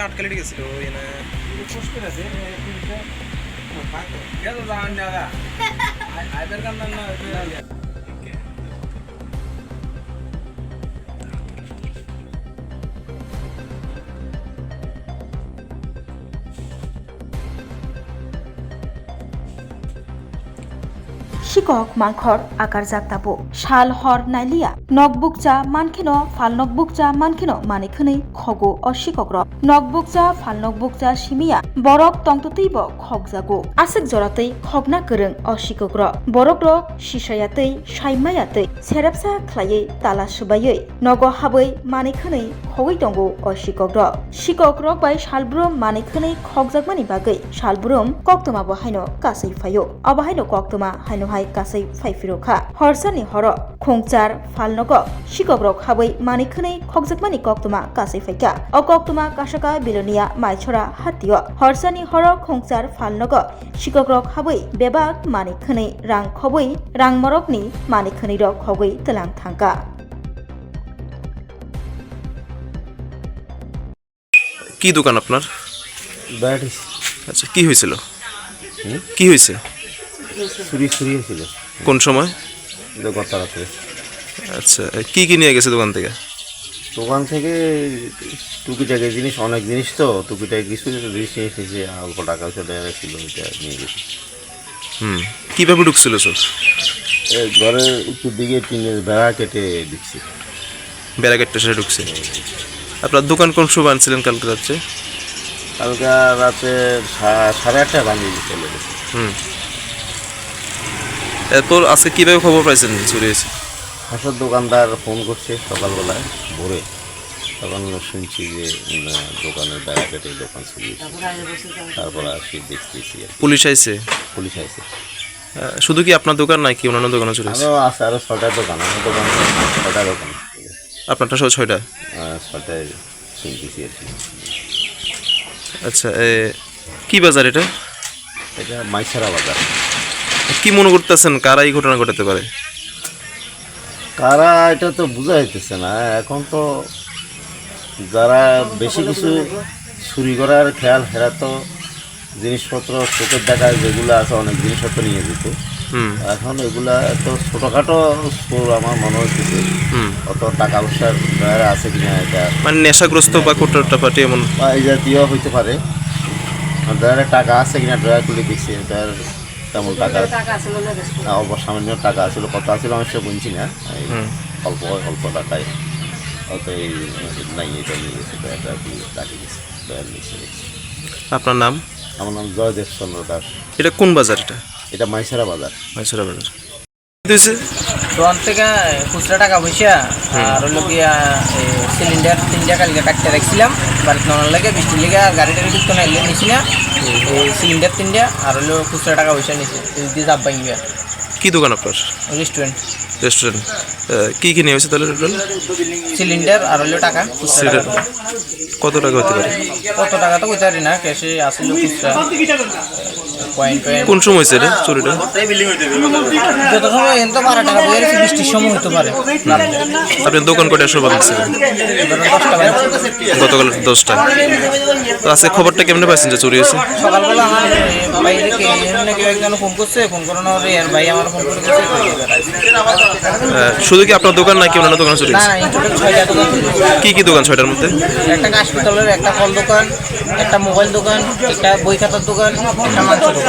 আটকালে গেছিল শিকক মাংখর আকার জাগতাবো শাল হর নাইলিয়া নকবুকজা মানখেন ফাল নকবুকজা মানখেন মানেখनै খগো অশিকক র নকবুকজা ফাল নকবুকজা সিমিয়া বরক তংততৈব খগজাগো আসিক জরাতৈ খগনা गोरों অশিকক র বরক রক সিসায়াতৈ সাইমায়াতৈ সেরাবসা ख्लायै ताला सुबायै नग हाबै मानेखनै खगै दंगो अशिকক র শিকক রক বাই শালব্রুম মানেখनै খগজাগমানি বাগৈ শালব্রুম কক্তমাবো হাইনো কাসै ফাयो अबाहायनो कक्तमा हायनो हाय गासै फाइफिरोखा हरसानि हर खोंचार फालनग शिकग्रक हाबै मानिखनै खगजाकमानि कक्तमा गासै फाइका अ कक्तमा कासाका बिलोनिया माइछरा हातियो हरसानि हर खोंचार फालनग शिकग्रक हाबै बेबाक मानिखनै रां खबै रां मरकनि मानिखनै रक खगै तलां थांका কি দোকান আপনার? ব্যাটিস। আচ্ছা, কি হয়েছিল? কি হয়েছে? চুরি হয়েছিল। কোন সময়? গত রাত্রে। আচ্ছা, কি কি নিয়ে গেছে দোকান থেকে? দোকান থেকে টুকিটাকি জিনিস, অনেক জিনিস তো টুকিটাকি কিছু জিনিস নিয়ে এসেছে, অল্প টাকা চলে ছিল, ওইটা নিয়ে গেছে। কিভাবে ঢুকছিল সব? ঘরের উত্তর দিকে টিনের বেড়া কেটে দিচ্ছে। ব্যারাকেটটা সেটা ঢুকছে। আপনার দোকান কোন সময় আনছিলেন কালকে রাত্রে? কালকে রাতে 8:30 বাজে চলে গেছে। এরপর আজকে কিভাবে খবর পাইছেন চুরি হয়েছে? হাঁসের দোকানদার ফোন করছে সকালবেলায় ভোরে, তখন শুনছি যে দোকানের বেড়া কেটে দোকান চুরি হয়েছে। তারপর আসি দেখতেছি। পুলিশ আইছে? পুলিশ আইছে। শুধু কি আপনার দোকান নাকি অন্যান্য দোকানে চুরি হয়েছে? আরও আছে, আরও 6টা দোকান। আমার দোকান 6টা দোকান। আপনারটা সহ 6টা? 6টায় শুনতেছি আর কি। আচ্ছা, কি বাজার এটা? এটা মাইছারা বাজার। কি মনে করতেছেন কারা এই ঘটনা ঘটাতে পারে? কারা এটা তো বোঝা যাইতেছে না। এখন তো যারা বেশি কিছু চুরি করার খেয়াল, হেরা তো জিনিসপত্র চোখের দেখায় যেগুলো আছে, অনেক জিনিসপত্র নিয়ে যেত। এখন এগুলা তো ছোটোখাটো আমার মনে হচ্ছে অত টাকা পয়সার ড্রায়ার আছে কিনা, এটা মানে নেশাগ্রস্ত বা কোটাটা পার্টি এমন বা এই জাতীয় হইতে পারে। ড্রায়ারে টাকা আছে কিনা ড্রায়ার খুলে দেখছি, ড্রায়ার তেমন টাকা অল্প সামান্য টাকা আছিল, কত আছিল আমি সে বুঝছি না, অল্প অল্প টাকায় অত এই নাই, এটা নিয়ে গেছে ড্রায়ারটা আর কি কাটি গেছে, ড্রায়ার নিচে গেছে। আপনার নাম? আমার নাম জয়দেব চন্দ্র দাস। এটা কোন বাজার? এটা মাইছারা বাজার। মাইছরা বাজার। দোকান থেকে খুচরা টাকা পয়সা আর হলো গিয়া সিলিন্ডার 3টা কালকে কাটতে রাখছিলাম বাড়িতে নেওয়ার লাগে, বৃষ্টির লেগে গাড়িটা ঢুকতো না, এলে নিছি না। সিলিন্ডার 3টা আর হলো খুচরা টাকা পয়সা নিছি, দিয়ে চাপ ভাঙিবে। কি দোকান আপনার? রেস্টুরেন্ট। রেস্টুরেন্ট। কি কি নিয়ে হয়েছে তাহলে? সিলিন্ডার আর হলো টাকা। কত টাকা হতে পারে? কত টাকা তো কইতে পারি না, ক্যাশে আসলে খুচরা পয়েন্ট। কোন সময় হয়েছে এটা চুরিটা? যত সময় এত 12 টাকা বইয়ের বৃষ্টির সময় হতে পারে। আপনার দোকান কটার সময় দিচ্ছিলেন? গতকাল 10টা। তো আজকে খবরটা কেমনে পাইছেন যে চুরি হয়েছে? সকালবেলা আমার বাইরে কেউ একজন ফোন করছে, ফোন করানোর আর ভাই আমার ফোন করে শুধু কি আপনার দোকান নাকি অন্যান্য দোকানে চুরি হয়েছে? না, টোটাল 6টা দোকান। কি কি দোকান 6টার মধ্যে? একটা হাসপাতালের, একটা ফল দোকান, একটা মোবাইল দোকান, একটা বই খাতার দোকান, একটা মাংস দোকান।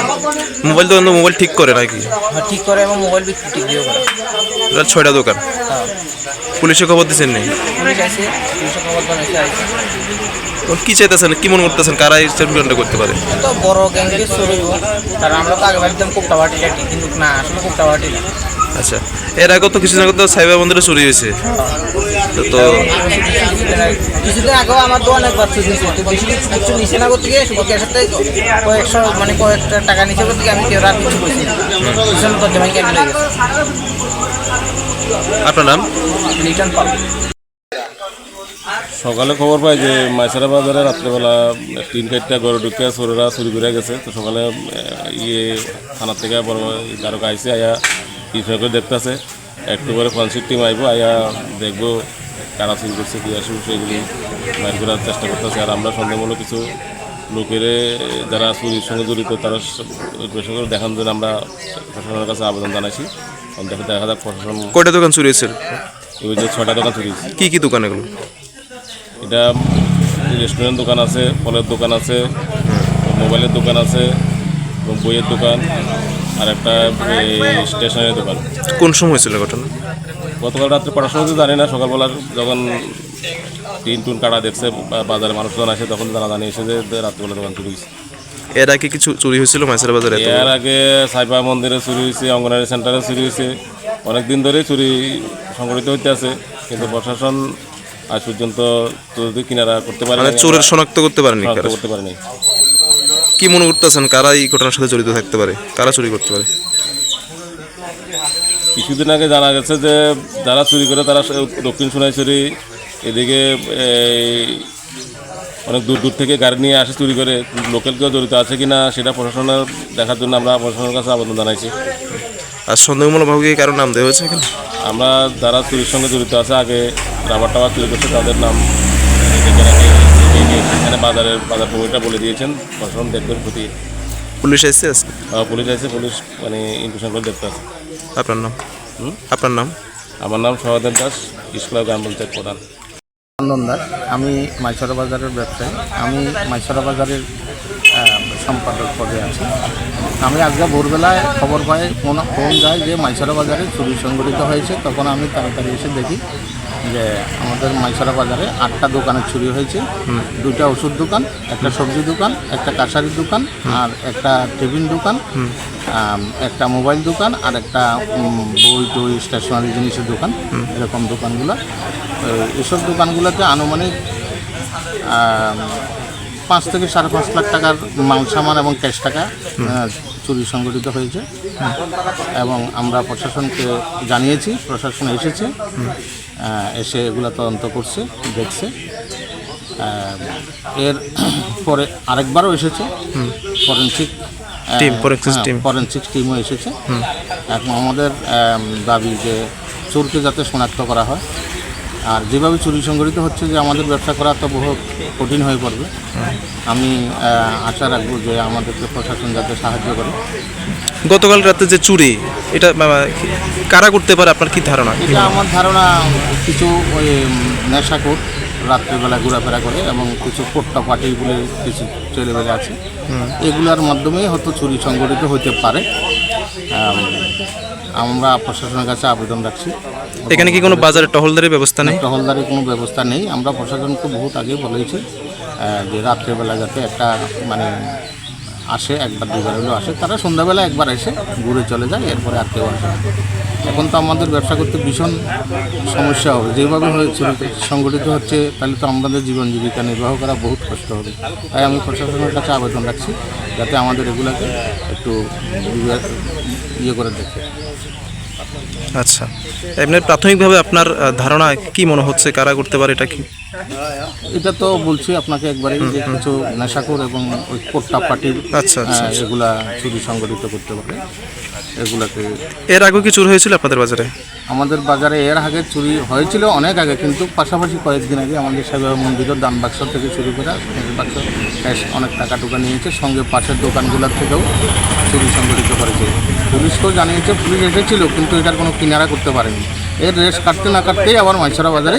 মোবাইল দোকান তো মোবাইল ঠিক করে নাকি? ঠিক করে এবং মোবাইল বিক্রি টিকিও করে। 6টা দোকান। পুলিশে খবর দিচ্ছেন নি? পুলিশ আছে, পুলিশের খবর বানাইছে আছে। কি চাইতেছেন, কি মনে করতেছেন কারা এই স্টেটমেন্টটা করতে পারে? এত বড় গ্যাংকে চুরি, কারণ আমরা তো আগে ভাবতাম কোপটাবাটি টাটি, কিন্তু না, আসলে কোপটাবাটি না। আচ্ছা, এর আগে তো কিছুদিন আগে তো সাইবার মন্দিরে চুরি হয়েছে। তো কিছুদিন আগেও আমার দোকান একবার চুরি হয়েছে, তো বেশি কিছু নিচে না করতে গিয়ে শুধু গ্যাসের থেকে কয়েকটা টাকা নিচে করতে গিয়ে আমি কেউ রাত কিছু করছি না, পিছনে তো জমাই কেন লেগে গেছে। আপনার নাম? লিটন পাল। সকালে খবর পাই যে মাইছারা বাজারে রাত্রেবেলা 3-4টা গরু ঢুকে চোরেরা চুরি করে গেছে। তো সকালে থানার থেকে বড় দ্বারকা আইসে, আয়া বিষয় করে দেখতেছে, একটু করে ফরেনসিক টিম আইব, আয়া দেখবো কারা চুরি করছে কী আসু সেগুলি বাইর করার চেষ্টা করতেছে। আর আমরা সন্দেহমূলক কিছু লোকের যারা চুরির সঙ্গে জড়িত তারা বেশি করে দেখানোর জন্য আমরা প্রশাসনের কাছে আবেদন জানাইছি। দেখা যাক প্রশাসন। কয়টা দোকান চুরি হয়েছিল? ওই যে 6টা দোকান চুরি হয়েছে। কি কি দোকান এগুলো? এটা রেস্টুরেন্ট দোকান আছে, ফলের দোকান আছে, মোবাইলের দোকান আছে এবং বইয়ের দোকান, আর একটা স্টেশনের দোকান। কোন সময় হয়েছিল ঘটনা? গতকাল রাত্রে পড়াশোনা তো জানি না, সকালবেলার যখন টিন কাটা দেখছে বাজারে মানুষজন আসে তখন তারা জানিয়ে এসে যে রাত্রিবেলা দোকান চুরি হয়েছে। এর আগে কিছু চুরি হয়েছিল মাইসারা বাজারে? এর আগে সাইবা মন্দিরে চুরি হয়েছে, অঙ্গনারী সেন্টারে চুরি হয়েছে। অনেক দিন ধরেই চুরি সংগঠিত হইতে আছে, কিন্তু প্রশাসন আজ পর্যন্ত যদি কিনারা করতে পারে, মানে চোরের শনাক্ত করতে পারেনি, করতে পারেনি। কি মনে করতেছেন কারা এই ঘটনার সাথে জড়িত থাকতে পারে, কারা চুরি করতে পারে? কিছুদিন আগে জানা গেছে যে যারা চুরি করে তারা দক্ষিণ সোনাইছড়ি এদিকে অনেক দূর দূর থেকে গাড়ি নিয়ে আসে চুরি করে। লোকাল কেউ জড়িত আছে কিনা সেটা প্রশাসনের দেখার জন্য আমরা প্রশাসনের কাছে আবেদন জানাইছি। আর সন্দেহমূলকভাবে কারো নাম দেওয়া হয়েছে এখানে? আমরা যারা চুরির সঙ্গে জড়িত আছে, আগে রাবার টাবার চুরি করছে তাদের নাম এখানে বাজার কমিটিটা বলে দিয়েছেন। প্রশাসন দেখবেন প্রতি। পুলিশ এসছে আজকে? পুলিশ আছে, পুলিশ মানে ইনভেস্টিগেশন করে দেখতে আছে। আপনার নাম? আপনার নাম? আমার নাম সহদেব দাস, ইস্কুলা গ্রাম পঞ্চায়েত প্রধান। চন্দন দাস। আমি মাইসরা বাজারের ব্যবসায়ী। আমি মাইসরা বাজারের সম্পাদক পদে আছি। আমি আজকে ভোরবেলায় খবর পাই, ফোন যায় যে মাইসরা বাজারে চুরি সংঘটিত হয়েছে। তখন আমি তাড়াতাড়ি এসে দেখি যে আমাদের মাইসরা বাজারে 8টা দোকানে চুরি হয়েছে। 2টা ওষুধ দোকান, একটা সবজি দোকান, একটা কাঁসারির দোকান, আর একটা টিফিন দোকান, একটা মোবাইল দোকান, আর একটা বই টই স্টেশনারি জিনিসের দোকান। এরকম দোকানগুলো, এসব দোকানগুলোতে আনুমানিক 5 থেকে 5.5 লাখ টাকার মাল সামান এবং ক্যাশ টাকা চুরি সংগঠিত হয়েছে। এবং আমরা প্রশাসনকে জানিয়েছি, প্রশাসন এসেছে, এসে এগুলো তদন্ত করছে, দেখছে। এর পরে আরেকবারও এসেছে ফরেনসিক টিমও এসেছে। এখন আমাদের দাবি যে চোরকে যাতে শনাক্ত করা হয়। আর যেভাবে চুরি সংগঠিত হচ্ছে যে আমাদের ব্যবসা করা তো বহু কঠিন হয়ে পড়বে। আমি আশা রাখবো যে আমাদেরকে প্রশাসন যাতে সাহায্য করে। গতকাল রাতে যে চুরি, এটা কারা করতে পারে আপনার কি ধারণা? এটা আমার ধারণা কিছু ওই নেশাখোর রাত্রিবেলা ঘোরাফেরা করে এবং কিছু পোট্টা পার্টি বলে কিছু ছেলেবেলে আছে, এগুলোর মাধ্যমেই হয়তো চুরি সংগঠিত হতে পারে। আমরা প্রশাসনের কাছে আবেদন রাখছি। এখানে কি কোনো বাজারে টহলদারির ব্যবস্থা নেই? টহলদারির কোনো ব্যবস্থা নেই। আমরা প্রশাসনকে বহুত আগে বলেছি যে রাত্রেবেলা যাতে একটা মানে আসে, একবার দুবার হলেও আসে। তারা সন্ধ্যাবেলা একবার এসে ঘুরে চলে যায়, এরপরে আর কেউ আসে। এখন তো আমাদের ব্যবসা করতে ভীষণ সমস্যা হবে। যেভাবে চুরি সংগঠিত হচ্ছে তাহলে তো আমাদের জীবন জীবিকা নির্বাহ করা বহুত কষ্ট হবে। তাই আমি প্রশাসনের কাছে আবেদন রাখছি যাতে আমাদের এগুলোকে একটু ইয়ে করে দেখে। আচ্ছা, এমনি প্রাথমিকভাবে আপনার ধারণা কি মনে হচ্ছে কারা করতে পারে এটা কি? এটা তো বলছি আপনাকে একবারেই যে কিছু নেশাখোর এবং ওই পোট্টা পার্টির এগুলা চুরি সংগঠিত করতে পারে। এগুলাকে এর আগে কি চুরি হয়েছিল আপনাদের বাজারে? আমাদের বাজারে এর আগে চুরি হয়েছিল অনেক আগে, কিন্তু পাশাপাশি কয়েকদিন আগে আমাদের সাইবা মন্দিরের দান বাক্স থেকে চুরি করে বাক্স ক্যাশ অনেক টাকা টুকা নিয়েছে। সঙ্গে পাশের দোকানগুলোর থেকেও চুরি সংগঠিত করেছে। পুলিশকেও জানিয়েছে, পুলিশ এসেছিল কিন্তু এটার কোনো কিনারা করতে পারেনি। এর রেস কাটতে না কাটতেই আবার মাইসরা বাজারে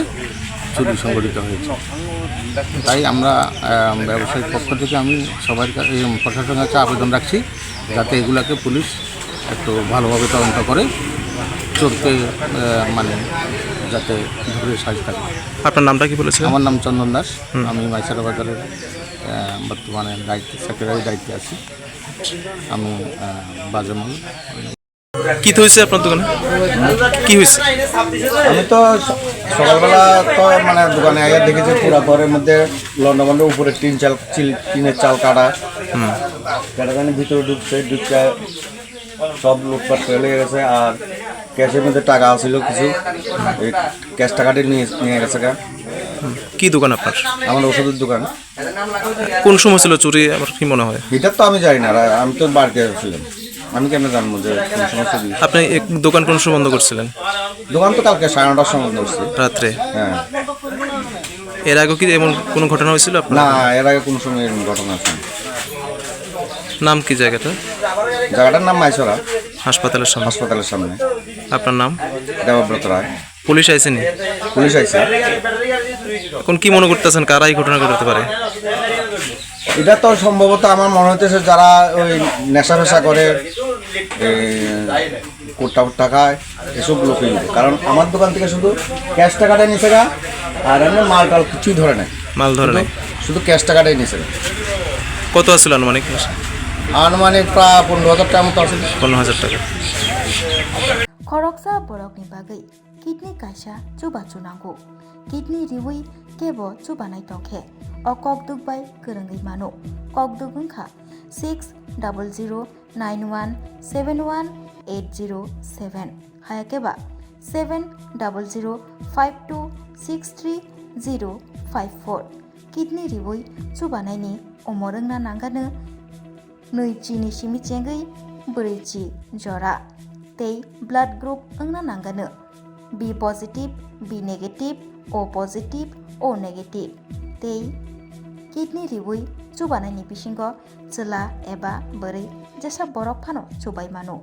চুরি সংগঠিত হয়েছে। তাই আমরা ব্যবসায়িক পক্ষ থেকে আমি সবার কাছে প্রশাসনের কাছে আবেদন রাখছি যাতে এগুলাকে পুলিশ একটু ভালোভাবে তদন্ত করে চোরকে মানে যাতে ধরে সাজতে পারে। আপনার নামটা কি বলেছেন? আমার নাম চন্দন দাস। আমি মাইসরা বাজারের বর্তমানে সেক্রেটারি দায়িত্বে আছি। আমি বাজারমাল। কি হয়েছে আপনার দোকানে? কি হয়েছে? আমি তো সকালবেলা তো মানে দোকানে আগে দেখেছি পুরা ঘরের মধ্যে লন্ডনের উপরে টিনের চাল কাটা কাটাকানি ভিতরে ঢুকছে সব লুটপাট করে লেগে গেছে। আর ক্যাশের মধ্যে টাকা ছিল কিছু, এই ক্যাশ টাকাটি নিয়ে গেছে। কি দোকান আপনার? আমার ওষুধের দোকান। কোন সময় ছিল চুরি আমার কি মনে হয়? এটা তো আমি জানি না, আমি তো বাড়িতে ছিলাম, আমি কেমন জানবো যে কোন সমস্যা। আপনি দোকান কোন সময় বন্ধ করছিলেন? দোকান তো কালকে 9:30টার সময় বন্ধ করছি রাত্রে। হ্যাঁ। এর আগে কি এমন কোনো ঘটনা হয়েছিল আপনার? না, এর আগে কোনো সময় এরকম ঘটনা আছে না। নাম কি জায়গাটা? জায়গাটার নাম মাইসরা, হাসপাতালের সামনে। হাসপাতালের সামনে। আপনার নাম? দেবব্রত রায়। পুলিশ আইসেনি? পুলিশ আইছে। এখন কি মনে করতেছেন কারা এই ঘটনা ঘটাতে পারে? এটা তো সম্ভবত আমার মনে হইতেছে যারা ওই নেশা ফেশা করে, কোটা টাকায় এসব লোকই নিবে। কারণ আমার দোকান থেকে শুধু ক্যাশ টাকাটাই নিছে গা, আর এমনি মাল টাল কিছুই ধরে নেয়, মাল ধরে নেই? শুধু ক্যাশ টাকাটাই নিছে। কত আসছিল আনুমানিক? আনুমানিক প্রায় 15,000 টাকা মতো আছে। 15,000 টাকা। खरकसा बरकनि बागै किडनी कायसा चुबा चुनांगौ किडनी रिवै केबो चुबानाय तंखे अ ककदुक बाय गोरोङै मानो ककदुक ओंखा 600091718007 हायाकेबा 7005263054 किडनी रिवै चुबानायनि अमरोंना नांगानो नैजिनि सिमिचेंगै ब्रैजि जरा तै ब्लाड ग्रुप ओंना नांगानो B positive B negative O positive O negative तै किडनी रिवै चुबानायनि बिसिंग चला एबा बोरै जेसा बरफ फानो चुबाय मानो।